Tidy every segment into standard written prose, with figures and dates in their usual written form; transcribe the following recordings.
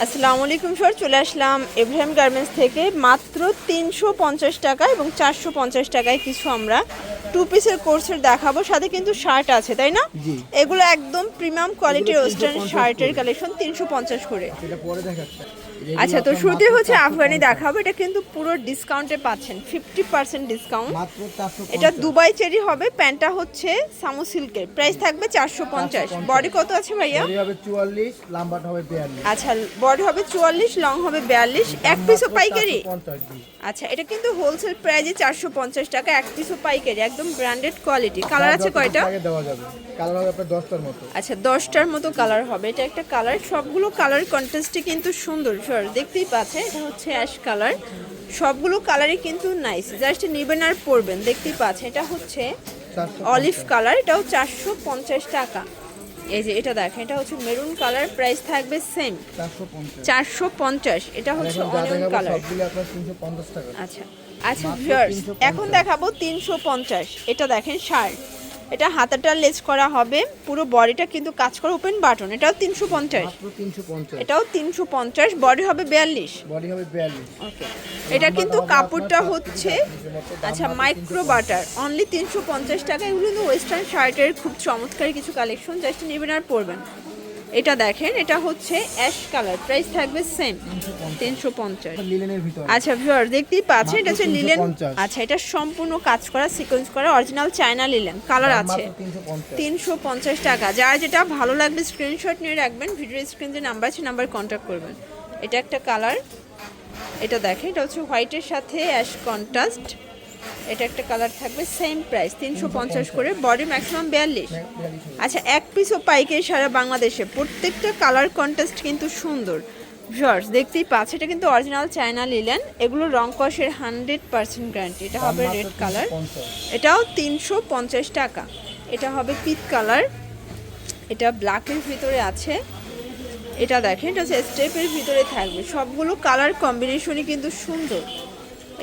আসসালামু আলাইকুম স্যার, চলে আসলাম এভরিহাম গার্মেন্টস থেকে মাত্র 350 টাকা এবং 450 টাকায় কিছু আমরা টু পিসের কোর্সের দেখাবো। সাথে কিন্তু শার্ট আছে, তাই না? এগুলো একদম প্রিমিয়াম কোয়ালিটির ওয়েস্টার্ন শার্টের কালেকশন 350 করে। আচ্ছা, তো শুরুতে হচ্ছে আফগানি দেখাবো। এটা কিন্তু পুরো ডিসকাউন্টে পাচ্ছেন, 50% ডিসকাউন্ট। এটা দুবাই চেরি হবে। প্যান্টটা হচ্ছে সামু সিল্কের, প্রাইস থাকবে 450। বডি কত আছে ভাইয়া? বডি হবে 44, লম্বাটা হবে 42। আচ্ছা, বডি হবে 44, লং হবে 42। এক পিসও পাইকারি? আচ্ছা, এটা কিন্তু হোলসেল প্রাইসে 450 টাকা, এক পিসও পাইকারি, একদম ব্র্যান্ডেড কোয়ালিটি। কালার আছে কয়টা? দেওয়া যাবে। কালার হবে আপনার 10টার মতো। আচ্ছা, 10টার মতো কালার হবে। এটা একটা কালার, সবগুলো কালার কন্ট্রাস্টে কিন্তু সুন্দর। সর দেখতেই পাচ্ছেন, এটা হচ্ছে অ্যাশ কালার। সবগুলো কালারই কিন্তু নাইস, জাস্ট নেবেন আর পরবেন। দেখতেই পাচ্ছেন, এটা হচ্ছে অলিভ কালার, এটাও 450 টাকা। এই যে এটা দেখেন, এটা হচ্ছে মেরুন কালার, প্রাইস থাকবে সেম 450। এটা হচ্ছে অনিয়ন কালার। সবগুলো আপনার 350 টাকা। আচ্ছা আচ্ছা ভিউয়ার্স, এখন দেখাবো 350। এটা দেখেন শার্ট, এটা হাতাটা লেস করা হবে, পুরো বডিটা কিন্তু কাজ করা, ওপেন বাটন। এটাও 350। মাত্র 350। এটাও 350, বডি হবে 42। বডি হবে 42। ওকে, এটা কিন্তু কাপড়টা হচ্ছে আচ্ছা মাইক্রো বাটার, অনলি 350 টাকা। এগুলো কিন্তু ওয়েস্টার্ন শার্টের খুব চমৎকার কিছু কালেকশন, জাস্ট নেবেন আর পরবেন। এটা দেখেন, এটা হচ্ছে অ্যাশ কালার, প্রাইস থাকবে সেম 350। লিলেনের ভিতর। আচ্ছা ভিউয়ার, দেখতেই পাচ্ছেন, এটা হচ্ছে লিলেন। 350। আচ্ছা, এটা সম্পূর্ণ কাজ করা, সিকোয়েন্স করা, অরিজিনাল চায়না লিলেন। কালার আছে 350 টাকা। যার যেটা ভালো লাগবে স্ক্রিনশট নিয়ে রাখবেন, ভিডিও স্ক্রিন যে নাম্বার আছে নাম্বার কন্ট্যাক্ট করবেন। এটা একটা কালার, এটা দেখেন, এটা হচ্ছে হোয়াইটের সাথে অ্যাশ কন্ট্রাস্ট। এটা একটা কালার থাকবে, সেম প্রাইস 350 করে, বডি ম্যাক্সিমাম 42। আচ্ছা, এক পিসও পাইকারি সারা বাংলাদেশে। প্রত্যেকটা কালার কন্ট্রাস্ট কিন্তু সুন্দর। ভিউয়ার্স দেখতেই পাচ্ছে, এটা কিন্তু অরিজিনাল চায়না লিলেন। এগুলো রং কষের 100% গ্যারান্টি। এটা হবে রেড কালার, এটাও 350 টাকা। এটা হবে পিচ কালার, এটা ব্ল্যাকের ভিতরে আছে। এটা দেখেন, এটা হচ্ছে স্টেপের ভিতরে থাকবে। সবগুলো কালার কম্বিনেশনই কিন্তু সুন্দর।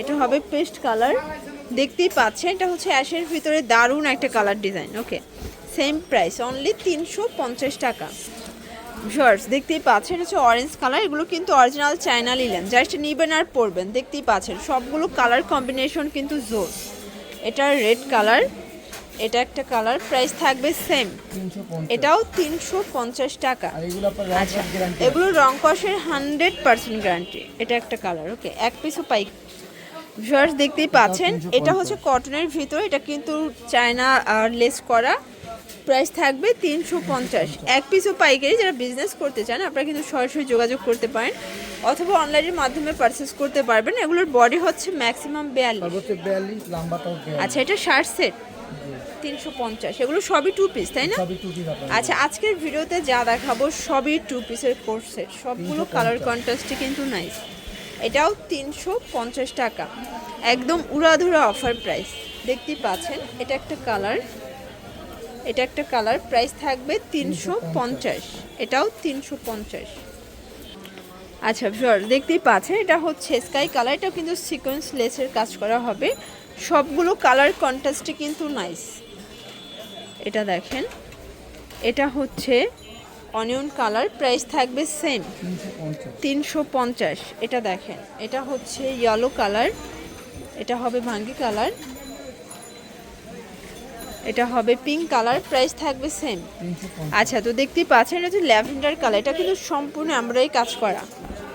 এটা হবে পেস্ট কালার, দেখতেই পাচ্ছেন, এটা হচ্ছে অ্যাশের ভিতরে দারুণ একটা কালার ডিজাইন। ওকে, সেম প্রাইস, অনলি 350 টাকা। ভিউয়ার্স দেখতেই পাচ্ছেন, এটা হচ্ছে অরেঞ্জ কালার। এগুলো কিন্তু অরিজিনাল চায়না লিলেন, জাস্ট নিবেন আর পরবেন। দেখতেই পাচ্ছেন সবগুলো কালার কম্বিনেশন কিন্তু জোর। এটা রেড কালার, এটা একটা কালার, প্রাইস থাকবে সেম, এটাও 350 টাকা। আচ্ছা, এগুলো রং কষের 100% গ্যারান্টি। এটা একটা কালার। ওকে, এক পিসও পাই। ভিউয়ার্স দেখতেই পাচ্ছেন, এটা হচ্ছে কটনের ভিতর, এটা কিন্তু চায়না আর লেস করা, প্রাইস থাকবে 350। এক পিসও পাইকারি। যারা বিজনেস করতে চান আপনারা কিন্তু সরাসরি যোগাযোগ করতে পারেন, অথবা অনলাইনের মাধ্যমে পারচেস করতে পারবেন। এগুলোর বডি হচ্ছে ম্যাক্সিমাম 42। আচ্ছা, এটা শার্ট সেট 350। এগুলো সবই টু পিস, তাই না? আচ্ছা, আজকের ভিডিওতে যা দেখাবো সবই টু পিসের কোর্স সেট, সবগুলো কালার কন্ট্রাস্টে কিন্তু নাইস। এটাও 350 টাকা, একদম উড়াধুরা অফার প্রাইস। দেখতেই পাচ্ছেন, এটা একটা কালার, এটা একটা কালার, প্রাইস থাকবে 350। এটাও 350। আচ্ছা ভিউয়ার দেখতেই পাচ্ছেন, এটা হচ্ছে স্কাই কালার, এটাও কিন্তু সিকোয়েন্স লেসের কাজ করা হবে। সবগুলো কালার কন্ট্রাস্টে কিন্তু নাইস। এটা দেখেন, এটা হচ্ছে অনিয়ন কালার, প্রাইস থাকবে সেম 350। এটা দেখেন, এটা হচ্ছে ইয়েলো কালার, এটা হবে ভাঙ্গি কালার, এটা হবে পিঙ্ক কালার, প্রাইস থাকবে সেম। আচ্ছা, তো দেখতেই পাচ্ছেন, এটা হচ্ছে ল্যাভেন্ডার কালার, এটা কিন্তু সম্পূর্ণ আমরাই কাজ করা।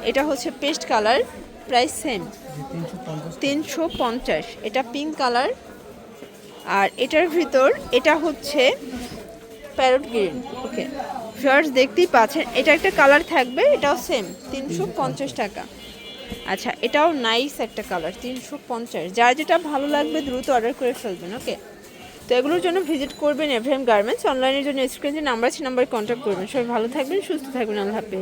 এটা হচ্ছে পেস্ট কালার, প্রাইস সেম 350। এটা পিঙ্ক কালার, আর এটার ভিতর এটা হচ্ছে প্যারট গ্রিন। ওকে ভিউয়ার্স দেখতেই পাচ্ছেন, এটা একটা কালার থাকবে, এটাও সেম 350 টাকা। আচ্ছা, এটাও নাইস একটা কালার, 350। যার যেটা ভালো লাগবে দ্রুত অর্ডার করে ফেলবেন। ওকে, তো এগুলোর জন্য ভিজিট করবেন এভরিহাম গার্মেন্টস। অনলাইনের জন্য স্ক্রিনে নাম্বার আছে, নাম্বার কন্ট্যাক্ট করবেন। সবাই ভালো থাকবেন, সুস্থ থাকবেন, আল্লাহ হাফেজ।